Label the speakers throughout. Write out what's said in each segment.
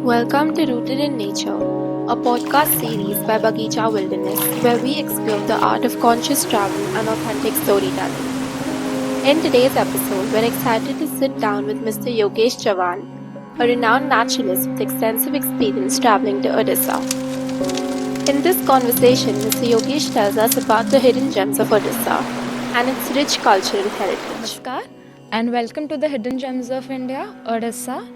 Speaker 1: Welcome to Rooted in Nature, a podcast series by Bagicha Wilderness where we explore the art of conscious travel and authentic storytelling. In today's episode, we're excited to sit down with Mr. Yogesh Chavan, a renowned naturalist with extensive experience traveling to Odisha. In this conversation, Mr. Yogesh tells us about the hidden gems of Odisha and its rich cultural heritage.
Speaker 2: Namaskar and welcome to the Hidden Gems of India, Odisha.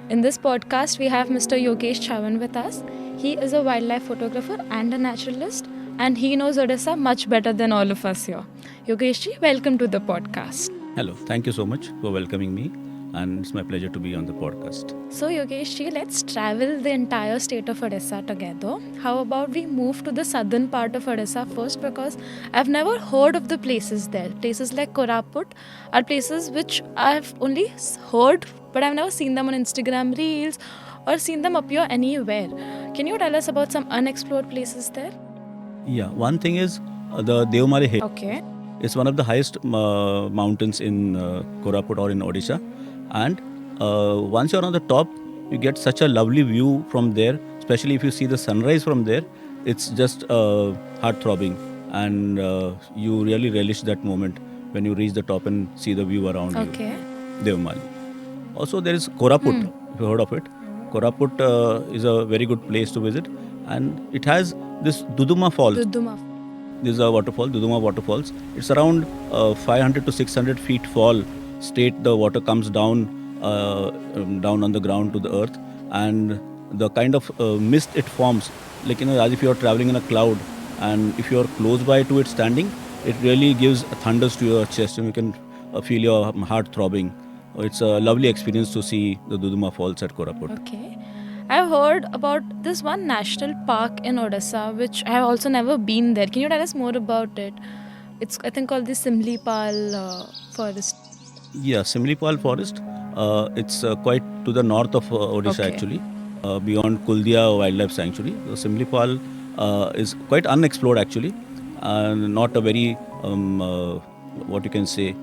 Speaker 2: In this podcast, we have Mr. Yogesh Chavan with us. He is a wildlife photographer and a naturalist, and he knows Odisha much better than all of us here. Yogesh ji, welcome to the podcast.
Speaker 3: Hello, thank you so much for welcoming me, and it's my pleasure to be on the podcast.
Speaker 2: So, Yogesh ji, let's travel the entire state of Odisha together. How about we move to the southern part of Odisha first, because I've never heard of the places there. Places like Koraput are places which I've only heard, but I've never seen them on Instagram reels or seen them appear anywhere. Can you tell us about some unexplored places there?
Speaker 3: Yeah, one thing is the Deomali Hill.
Speaker 2: Okay.
Speaker 3: It's one of the highest mountains in Koraput or in Odisha, and once you're on the top, you get such a lovely view from there. Especially if you see the sunrise from there, it's just heart-throbbing, and you really relish that moment when you reach the top and see the view around
Speaker 2: Okay.
Speaker 3: you. Deomali. Also, there is Koraput. If you heard of it, Koraput is a very good place to visit, and it has this Duduma Falls.
Speaker 2: Duduma.
Speaker 3: This is a waterfall, Duduma Waterfalls. It's around 500 to 600 feet fall. Straight, the water comes down on the ground to the earth, and the kind of mist it forms, like as if you're traveling in a cloud. And if you're close by to it standing, it really gives thunders to your chest, and you can feel your heart throbbing. It's a lovely experience to see the Duduma Falls at Koraput.
Speaker 2: Okay. I've heard about this one national park in Odisha, which I have also never been there. Can you tell us more about it? It's, I think, called the Simlipal forest.
Speaker 3: Yeah, Simlipal forest. It's quite to the north of Odisha
Speaker 2: Okay.
Speaker 3: actually, beyond Kuldiha Wildlife Sanctuary. So Simlipal is quite unexplored actually, and not a very what you can say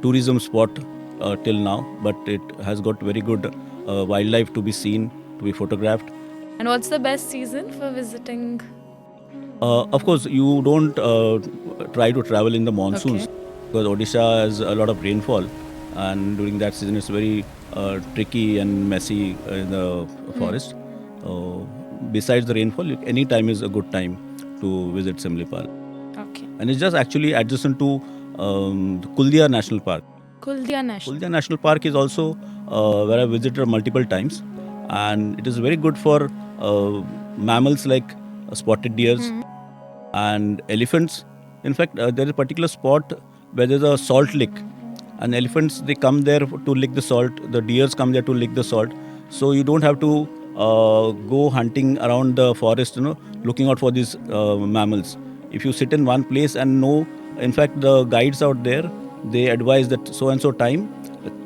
Speaker 3: tourism spot till now. But it has got very good wildlife to be seen, to be photographed.
Speaker 2: And what's the best season for visiting?
Speaker 3: Of course, you don't try to travel in the monsoons
Speaker 2: Okay.
Speaker 3: because Odisha has a lot of rainfall, and during that season it's very tricky and messy in the forest. Besides the rainfall, any time is a good time to visit Simlipal,
Speaker 2: Okay.
Speaker 3: and it's just actually adjacent to the Kuldiha National Park.
Speaker 2: Kuldiha National.
Speaker 3: Kuldiha National Park is also where I visited multiple times, and it is very good for mammals like spotted deers and elephants. In fact, there is a particular spot where there's a salt lick, and elephants, they come there to lick the salt. The deers come there to lick the salt. So you don't have to go hunting around the forest, looking out for these mammals. If you sit in one place and know, in fact, the guides out there, they advise that so and so time,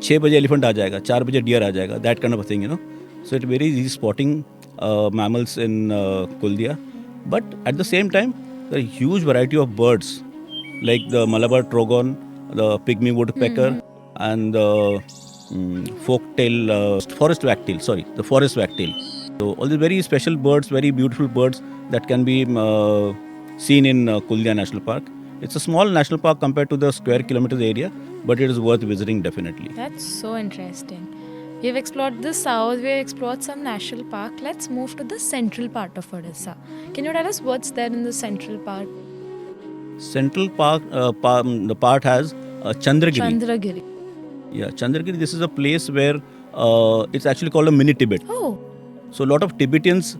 Speaker 3: 6 baje elephant aa jayega, 4 baje deer aa jayega, that kind of a thing. So it's very easy spotting mammals in Kuldiha. But at the same time, there are a huge variety of birds like the Malabar trogon, the pygmy woodpecker, and the forest wagtail. So all these very special birds, very beautiful birds that can be seen in Kuldiha National Park. It's a small national park compared to the square kilometers area, but it is worth visiting definitely.
Speaker 2: That's so interesting. We've explored the south, we've explored some national park. Let's move to the central part of Odisha. Can you tell us what's there in the central part?
Speaker 3: Central Park, the part has Chandragiri.
Speaker 2: Chandragiri.
Speaker 3: Yeah, Chandragiri, this is a place where it's actually called a mini Tibet.
Speaker 2: Oh,
Speaker 3: So a lot of Tibetans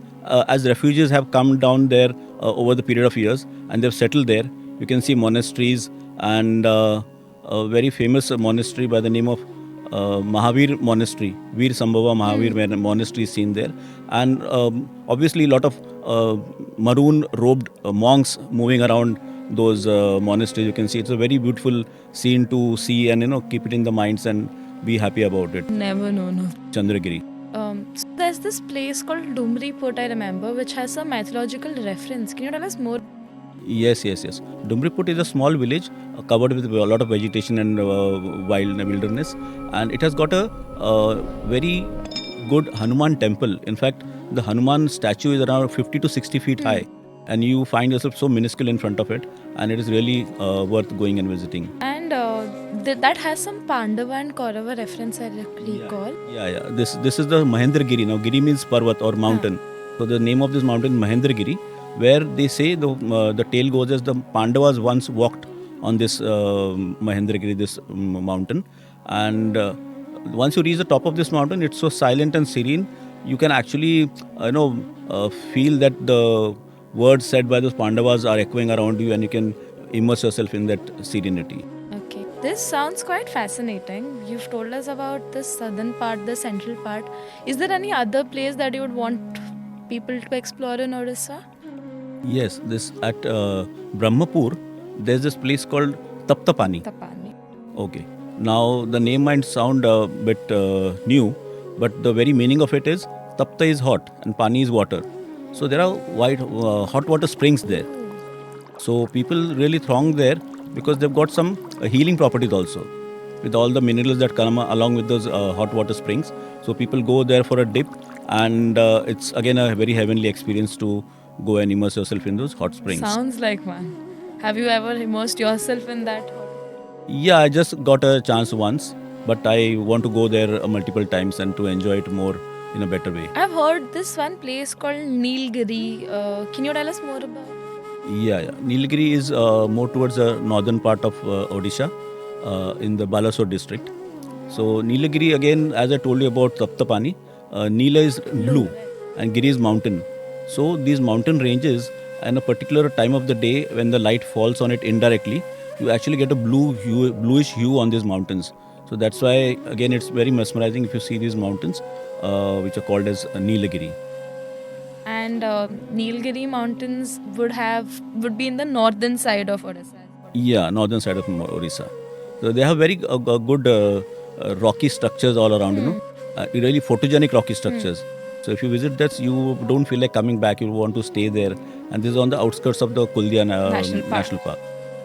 Speaker 3: as refugees have come down there over the period of years, and they've settled there. You can see monasteries, and a very famous monastery by the name of Mahavir Monastery, Veer Sambhava Mahavir Monastery is seen there. And obviously a lot of maroon robed monks moving around those monasteries. You can see it's a very beautiful scene to see, and keep it in the minds and be happy about it.
Speaker 2: never known of.
Speaker 3: Chandragiri.
Speaker 2: So there's this place called Dumbriput, I remember, which has a mythological reference. Can you tell us more?
Speaker 3: Yes. Dumbriput is a small village covered with a lot of vegetation and wilderness, and it has got a very good Hanuman temple. In fact, the Hanuman statue is around 50 to 60 feet high, and you find yourself so minuscule in front of it, and it is really worth going and visiting.
Speaker 2: And that has some Pandava and Kaurava reference, I recall.
Speaker 3: Yeah. This is the Mahendragiri. Now, Giri means Parvat or mountain. So the name of this mountain is Mahendragiri, where they say the tale goes as the Pandavas once walked on this Mahendragiri, this mountain, and once you reach the top of this mountain, it's so silent and serene. You can actually, feel that the words said by those Pandavas are echoing around you, and you can immerse yourself in that serenity.
Speaker 2: Okay. This sounds quite fascinating. You've told us about the southern part, the central part. Is there any other place that you would want people to explore in Odisha?
Speaker 3: Yes, this at Brahmapur, there's this place called Taptapani.
Speaker 2: Tapani.
Speaker 3: Okay. Now, the name might sound a bit new, but the very meaning of it is Tapta is hot and Pani is water. So there are hot water springs there. So people really throng there because they've got some healing properties also, with all the minerals that come along with those hot water springs. So people go there for a dip, and it's again a very heavenly experience to go and immerse yourself in those hot springs.
Speaker 2: Sounds like one. Have you ever immersed yourself in that?
Speaker 3: Yeah, I just got a chance once, but I want to go there multiple times and to enjoy it more in a better way.
Speaker 2: I've heard this one place called Nilagiri. Can you tell us more about it?
Speaker 3: Yeah. Nilagiri is more towards the northern part of Odisha, in the Balasore district. So Nilagiri, again, as I told you about Taptapani, Nila is blue and Giri is mountain. So these mountain ranges, and a particular time of the day when the light falls on it indirectly, you actually get a bluish hue on these mountains. So that's why, again, it's very mesmerizing if you see these mountains, which are called as Nilagiri.
Speaker 2: And Nilagiri mountains would be in the northern side of Odisha.
Speaker 3: Yeah, northern side of Odisha. So they have very good rocky structures all around, really photogenic rocky structures. So if you visit that, you don't feel like coming back. You want to stay there. And this is on the outskirts of the Kuldiha National Park.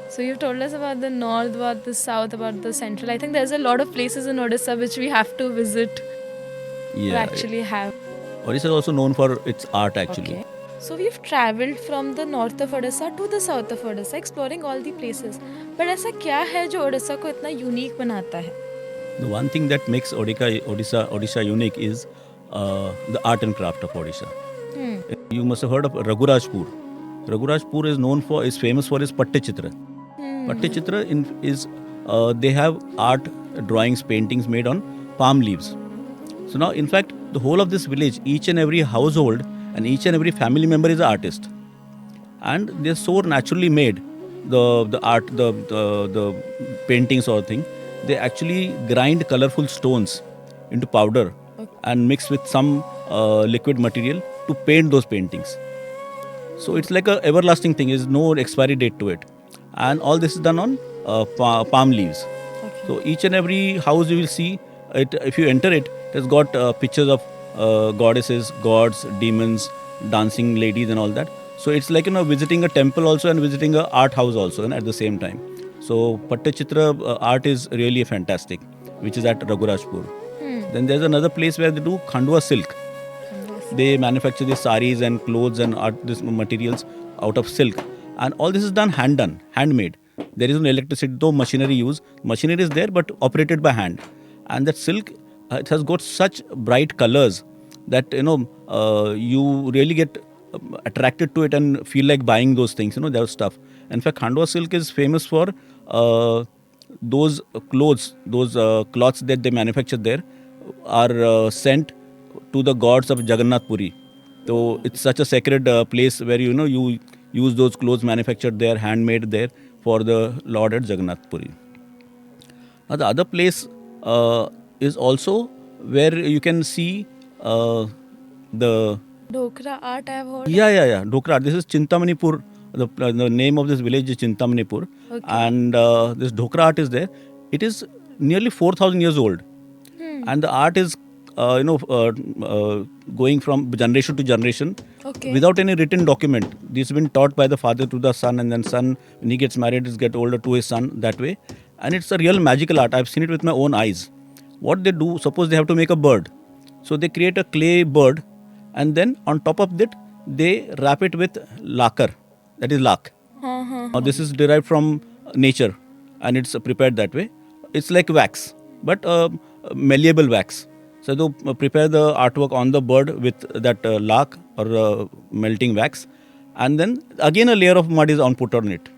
Speaker 2: So you've told us about the north, about the south, about the central. I think there's a lot of places in Odisha which we have to visit to actually have.
Speaker 3: Odisha is also known for its art, actually.
Speaker 2: Okay. So we've travelled from the north of Odisha to the south of Odisha, exploring all the places. But ऐसा क्या है जो Odisha को इतना unique बनाता है?
Speaker 3: The one thing that makes Odisha unique is the art and craft of Odisha. You must have heard of Raghurajpur. Raghurajpur is famous for its Pattachitra. Pattachitra they have art, drawings, paintings made on palm leaves. So now, in fact, the whole of this village, each and every household and each and every family member is an artist, and they're so naturally made. The art, the paintings or thing, they actually grind colorful stones into powder and mix with some liquid material to paint those paintings. So it's like a everlasting thing. There's no expiry date to it, and all this is done on palm leaves.
Speaker 2: Okay.
Speaker 3: So each and every house you will see it. If you enter it, it has got pictures of goddesses, gods, demons, dancing ladies, and all that. So it's like visiting a temple also and visiting a art house also, at the same time. So Pattachitra art is really fantastic, which is at Raghurajpur. Then there's another place where they do Khandua Silk. They manufacture these saris and clothes and these materials out of silk, and all this is done handmade. There is no electricity, no machinery used. Machinery is there, but operated by hand. And that silk, it has got such bright colors that you really get attracted to it and feel like buying those things. That stuff. In fact, Khandua Silk is famous for those clothes, those cloths that they manufacture there are sent to the gods of Jagannath Puri. So it's such a sacred place where you use those clothes manufactured there, handmade there for the Lord at Jagannath Puri. Now the other place is also where you can see the
Speaker 2: Dhokra art, I have heard.
Speaker 3: Yeah. Dhokra art. This is Chintamanipur. The name of this village is Chintamanipur.
Speaker 2: Okay.
Speaker 3: And this Dhokra art is there. It is nearly 4,000 years old. And the art is going from generation to generation without any written document. This has been taught by the father to the son, and then son, when he gets married, is get older to his son that way. And it's a real magical art. I've seen it with my own eyes. What they do, suppose they have to make a bird. So they create a clay bird, and then on top of that they wrap it with lacquer, that is lac. Now this is derived from nature, and it's prepared that way. It's like wax, but malleable wax. So they prepare the artwork on the bird with that lac or melting wax, and then again a layer of mud is put on it.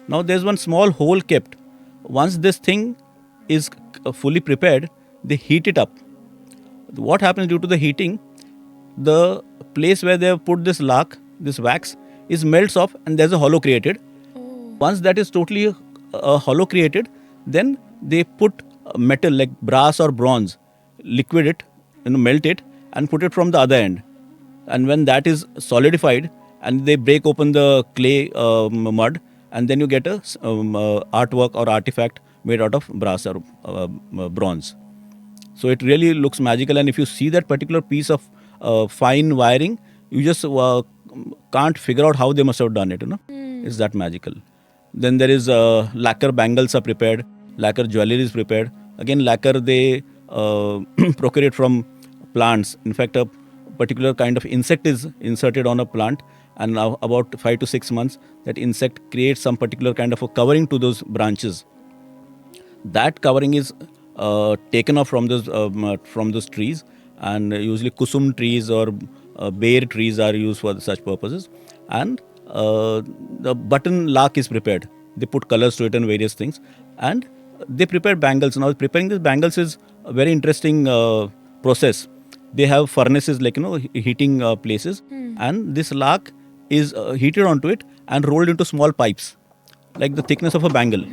Speaker 3: Now there's one small hole kept. Once this thing is fully prepared, they heat it up. What happens due to the heating? The place where they have put this lac, this wax, is melts off, and there's a hollow created. Once that is totally hollow created, then they put metal like brass or bronze, liquid it, melt it, and put it from the other end. And when that is solidified, and they break open the clay mud, and then you get a artwork or artifact made out of brass or bronze. So it really looks magical, and if you see that particular piece of fine wiring, you just can't figure out how they must have done it. It's that magical. Then there is lacquer bangles are prepared, lacquer jewelry is prepared. Again, lacquer they procure it from plants. In fact, a particular kind of insect is inserted on a plant, and now about 5 to 6 months, that insect creates some particular kind of a covering to those branches. That covering is taken off from those trees, and usually kusum trees or bear trees are used for such purposes. And the button lac is prepared. They put colors to it and various things, and they prepare bangles. Now preparing these bangles is a very interesting process. They have furnaces like heating places, and this lac is heated onto it and rolled into small pipes, like the thickness of a bangle.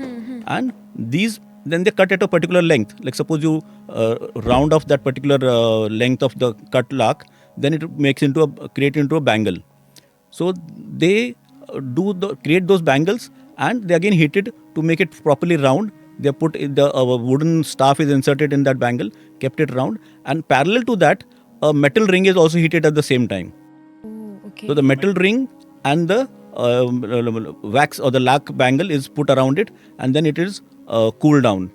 Speaker 3: And these then they cut at a particular length. Like suppose you round off that particular length of the cut lac, then it create into a bangle. So they create those bangles, and they again heat it to make it properly round. They put the wooden staff is inserted in that bangle, kept it round, and parallel to that, a metal ring is also heated at the same time.
Speaker 2: Okay.
Speaker 3: So the metal ring and the wax or the lac bangle is put around it, and then it is cooled down.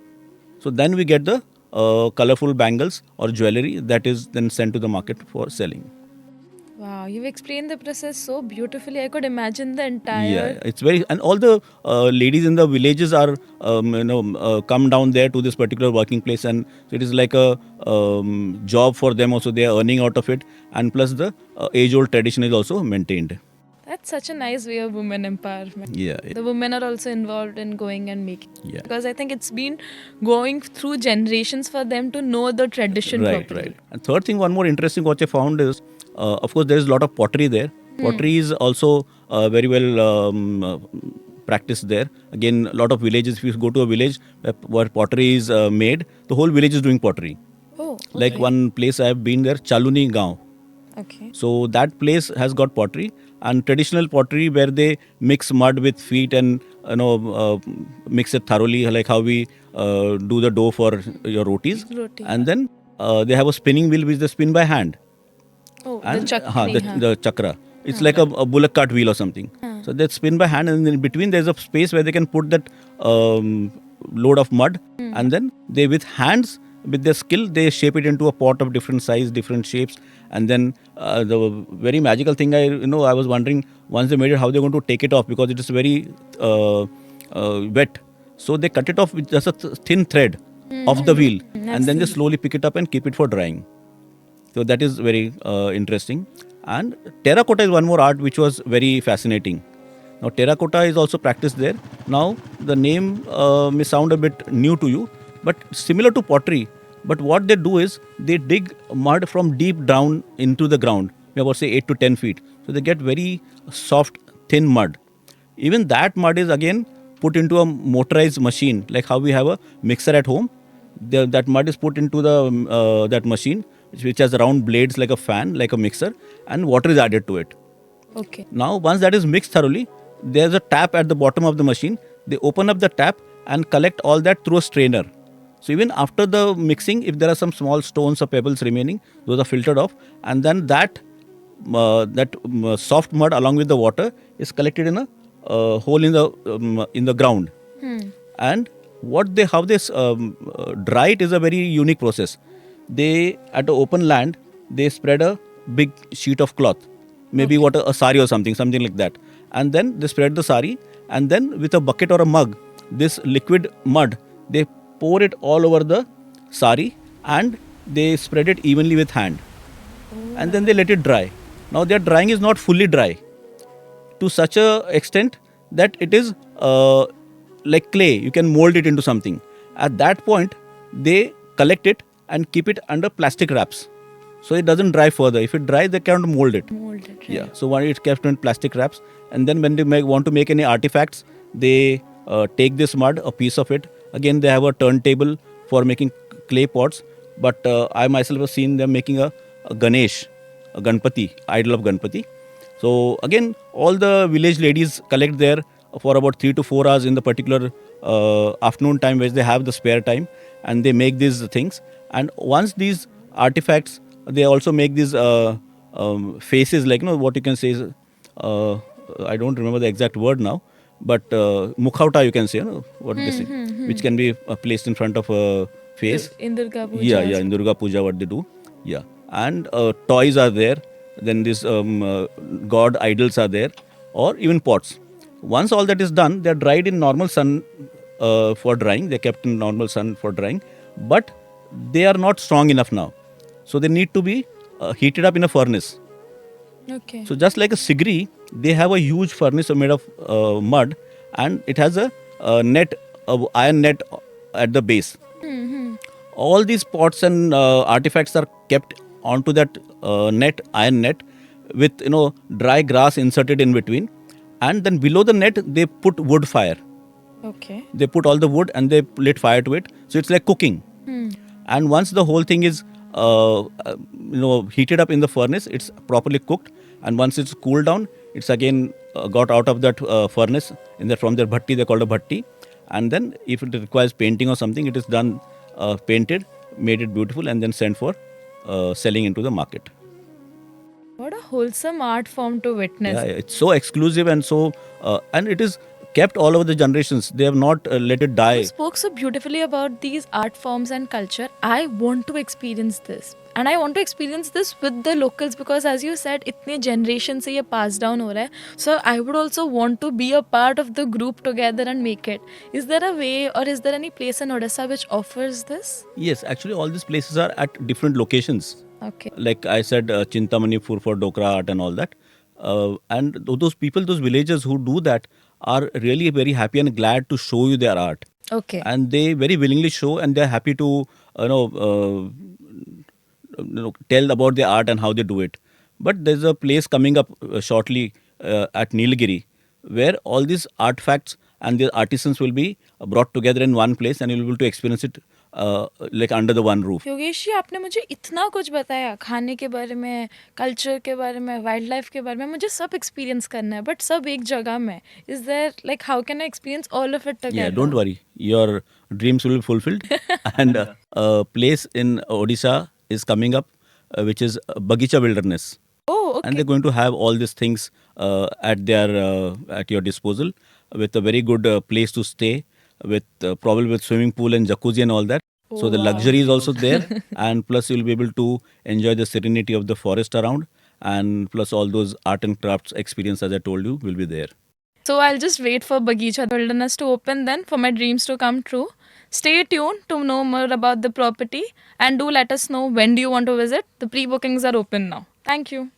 Speaker 3: So then we get the colorful bangles or jewelry that is then sent to the market for selling.
Speaker 2: Wow, you've explained the process so beautifully. I could imagine the entire.
Speaker 3: Yeah, it's very, and all the ladies in the villages are come down there to this particular working place, and so it is like a job for them. Also, they are earning out of it, and plus the age-old tradition is also maintained.
Speaker 2: That's such a nice way of women empowerment.
Speaker 3: Yeah,
Speaker 2: The women are also involved in going and making.
Speaker 3: Yeah.
Speaker 2: Because I think it's been going through generations for them to know the tradition
Speaker 3: Right,
Speaker 2: properly.
Speaker 3: right. And third thing, one more interesting what I found is, of course, there is a lot of pottery there. Pottery is also very well practiced there. Again, a lot of villages, if you go to a village where pottery is made, the whole village is doing pottery.
Speaker 2: Oh, okay.
Speaker 3: Like one place I have been there, Chaluni Gaon.
Speaker 2: Okay.
Speaker 3: So that place has got pottery, and traditional pottery where they mix mud with feet and mix it thoroughly, like how we do the dough for your rotis.
Speaker 2: Roti.
Speaker 3: And then they have a spinning wheel which they spin by hand.
Speaker 2: Oh,
Speaker 3: And
Speaker 2: the chakra.
Speaker 3: the chakra. It's like a bullock cart wheel or something. So they spin by hand, and in between there's a space where they can put that load of mud, and then they with hands, with their skill, they shape it into a pot of different size, different shapes. And then the very magical thing, I was wondering, once they made it, how they're going to take it off, because it is very wet. So they cut it off with just a thin thread of the wheel, and then they slowly pick it up and keep it for drying. So that is very interesting. And terracotta is one more art which was very fascinating. Now terracotta is also practiced there. Now the name may sound a bit new to you, but similar to pottery. But what they do is they dig mud from deep down into the ground, about say 8 to 10 feet. So they get very soft, thin mud. Even that mud is again put into a motorized machine, like how we have a mixer at home. That mud is put into the that machine, which has round blades like a fan, like a mixer, and water is added to it.
Speaker 2: Okay.
Speaker 3: Now, once that is mixed thoroughly, there's a tap at the bottom of the machine. They open up the tap and collect all that through a strainer. So even after the mixing, if there are some small stones or pebbles remaining, those are filtered off, and then that soft mud along with the water is collected in a hole in the ground. And how they dry it is a very unique process. they at the open land they spread a big sheet of cloth, maybe what a sari or something like that, and then they spread the sari, and then with a bucket or a mug, this liquid mud they pour it all over the sari, and they spread it evenly with hand, and then they let it dry. Now their drying is not fully dry to such a extent that it is like clay. You can mold it into something. At that point, they collect it and keep it under plastic wraps, so it doesn't dry further. If it dries, they can't mold it.
Speaker 2: Mold it, right?
Speaker 3: Yeah. So one it's kept in plastic wraps, and then when they want to make any artifacts, they take this mud, a piece of it. Again, they have a turntable for making clay pots. But I myself have seen them making a Ganesh, a Ganpati, idol of Ganpati. So again, all the village ladies collect there for about 3 to 4 hours in the particular afternoon time, where they have the spare time, and they make these things. And once these artifacts, they also make these faces, like what you can say is, I don't remember the exact word now, but mukhauta you can say, what they say, which can be placed in front of a face.
Speaker 2: In Durga Puja.
Speaker 3: Yeah, in Durga Puja, what they do. Yeah, and toys are there. Then these god idols are there, or even pots. Once all that is done, they are dried in normal sun for drying. They are kept in normal sun for drying, but they are not strong enough now, so they need to be heated up in a furnace.
Speaker 2: Okay.
Speaker 3: So just like a sigri, they have a huge furnace made of mud, and it has a net, iron net at the base. All these pots and artifacts are kept onto that iron net, with dry grass inserted in between, and then below the net they put wood fire.
Speaker 2: Okay.
Speaker 3: They put all the wood and they lit fire to it, so it's like cooking. And once the whole thing is heated up in the furnace, it's properly cooked, and once it's cooled down, it's again got out of that furnace from their bhatti. They call it a bhatti, and then if it requires painting or something, it is done, painted, made it beautiful, and then sent for selling into the market.
Speaker 2: What a wholesome art form to witness.
Speaker 3: Yeah, it's so exclusive, and so and it is kept all over the generations. They have not let it die.
Speaker 2: You spoke so beautifully about these art forms and culture. I want to experience this. And I want to experience this with the locals, because as you said, itne generations se ye passed down ho raha hai. So I would also want to be a part of the group together and make it. Is there a way, or is there any place in Odisha which offers this?
Speaker 3: Yes, actually all these places are at different locations.
Speaker 2: Okay.
Speaker 3: Like I said, Chintamanipur for Dhokra art and all that. And those people, those villagers who do that are really very happy and glad to show you their art.
Speaker 2: Okay.
Speaker 3: And they very willingly show, and they're happy to tell about their art and how they do it. But there's a place coming up shortly at Nilagiri, where all these artifacts and the artisans will be brought together in one place, and you'll be able to experience it like under the one roof.
Speaker 2: Yogesh ji, आपने मुझे इतना कुछ बताया, खाने के बारे में, culture के बारे में, वाइल्ड लाइफ के बारे में. मुझे सब एक्सपीरियंस करना है, बट सब एक जगह में. Is there, like, how can I experience all of it together?
Speaker 3: Yeah, don't worry. Your dreams will be fulfilled. And a place in Odisha is coming up, which is Bagicha Wilderness.
Speaker 2: Oh, okay.
Speaker 3: And they're going to have all these things at your disposal, with a very good place to stay, with probably with swimming pool and jacuzzi and all that. So the luxury is also there, and plus you'll be able to enjoy the serenity of the forest around, and plus all those art and crafts experience, as I told you, will be there.
Speaker 2: So I'll just wait for Bagicha Wilderness to open then for my dreams to come true. Stay tuned to know more about the property, and do let us know when do you want to visit. The pre-bookings are open now. Thank you.